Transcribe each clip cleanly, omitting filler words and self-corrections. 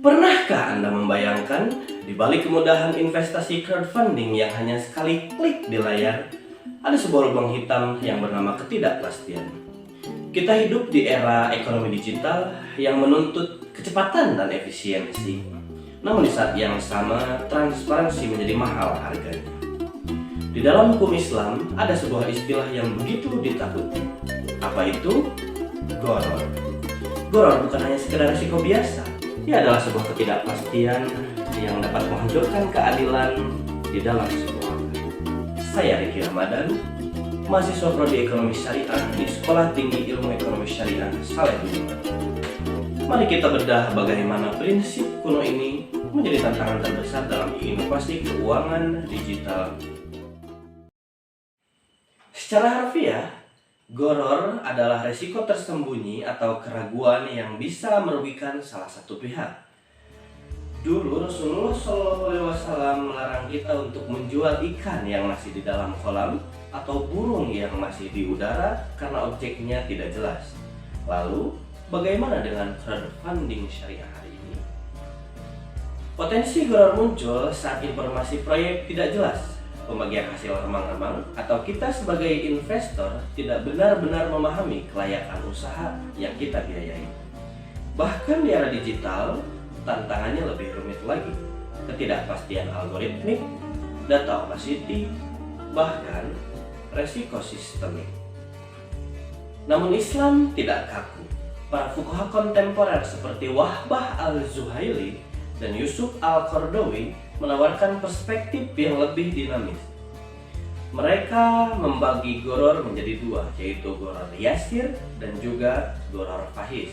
Pernahkah Anda membayangkan di balik kemudahan investasi crowdfunding yang hanya sekali klik di layar, ada sebuah lubang hitam yang bernama ketidakpastian. Kita hidup di era ekonomi digital yang menuntut kecepatan dan efisiensi. Namun di saat yang sama, transparansi menjadi mahal harganya. Di dalam hukum Islam, ada sebuah istilah yang begitu ditakuti. Apa itu? Gharar. Gharar bukan hanya sekedar risiko biasa. Ia adalah sebuah ketidakpastian yang dapat menghancurkan keadilan di dalam sebuah angka. Saya Riki Ramadan, mahasiswa Prodi Ekonomi Syariah di Sekolah Tinggi Ilmu Ekonomi Syariah Saleh Budiman. Mari kita bedah bagaimana prinsip kuno ini menjadi tantangan terbesar dalam inovasi keuangan digital. Secara harfiah, gharar adalah resiko tersembunyi atau keraguan yang bisa merugikan salah satu pihak. Dulu Rasulullah SAW melarang kita untuk menjual ikan yang masih di dalam kolam atau burung yang masih di udara karena objeknya tidak jelas. Lalu, bagaimana dengan crowdfunding syariah hari ini? Potensi gharar muncul saat informasi proyek tidak jelas, pembagian hasil remang-remang, atau kita sebagai investor tidak benar-benar memahami kelayakan usaha yang kita biayai. Bahkan di era digital, tantangannya lebih rumit lagi. Ketidakpastian algoritmik, data opacity, bahkan resiko sistemik. Namun Islam tidak kaku. Para fuqaha kontemporer seperti Wahbah al-Zuhaili dan Yusuf al-Qaradawi menawarkan perspektif yang lebih dinamis. Mereka membagi gharar menjadi dua, yaitu gharar yasir dan juga gharar fahish.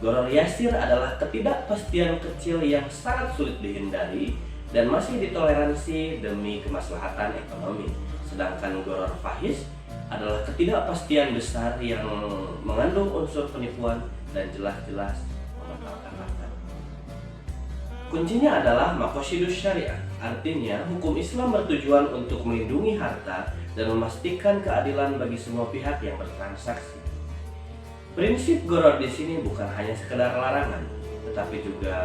Gharar yasir adalah ketidakpastian kecil yang sangat sulit dihindari dan masih ditoleransi demi kemaslahatan ekonomi. Sedangkan gharar fahish adalah ketidakpastian besar yang mengandung unsur penipuan dan jelas-jelas membatalkan akad. Kuncinya adalah maqasidus syariah, artinya hukum Islam bertujuan untuk melindungi harta dan memastikan keadilan bagi semua pihak yang bertransaksi. Prinsip gharar di sini bukan hanya sekedar larangan, tetapi juga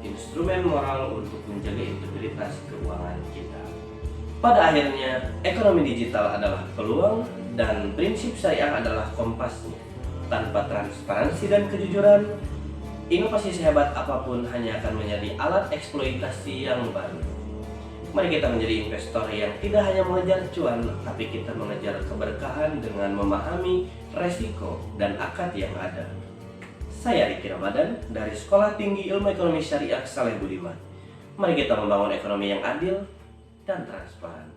instrumen moral untuk menjaga integritas keuangan kita. Pada akhirnya, ekonomi digital adalah peluang dan prinsip syariah adalah kompasnya. Tanpa transparansi dan kejujuran, inovasi sehebat apapun hanya akan menjadi alat eksploitasi yang baru. Mari kita menjadi investor yang tidak hanya mengejar cuan, tapi kita mengejar keberkahan dengan memahami resiko dan akad yang ada. Saya Riki Ramadan dari Sekolah Tinggi Ilmu Ekonomi Syariah Saleh Budiman. Mari kita membangun ekonomi yang adil dan transparan.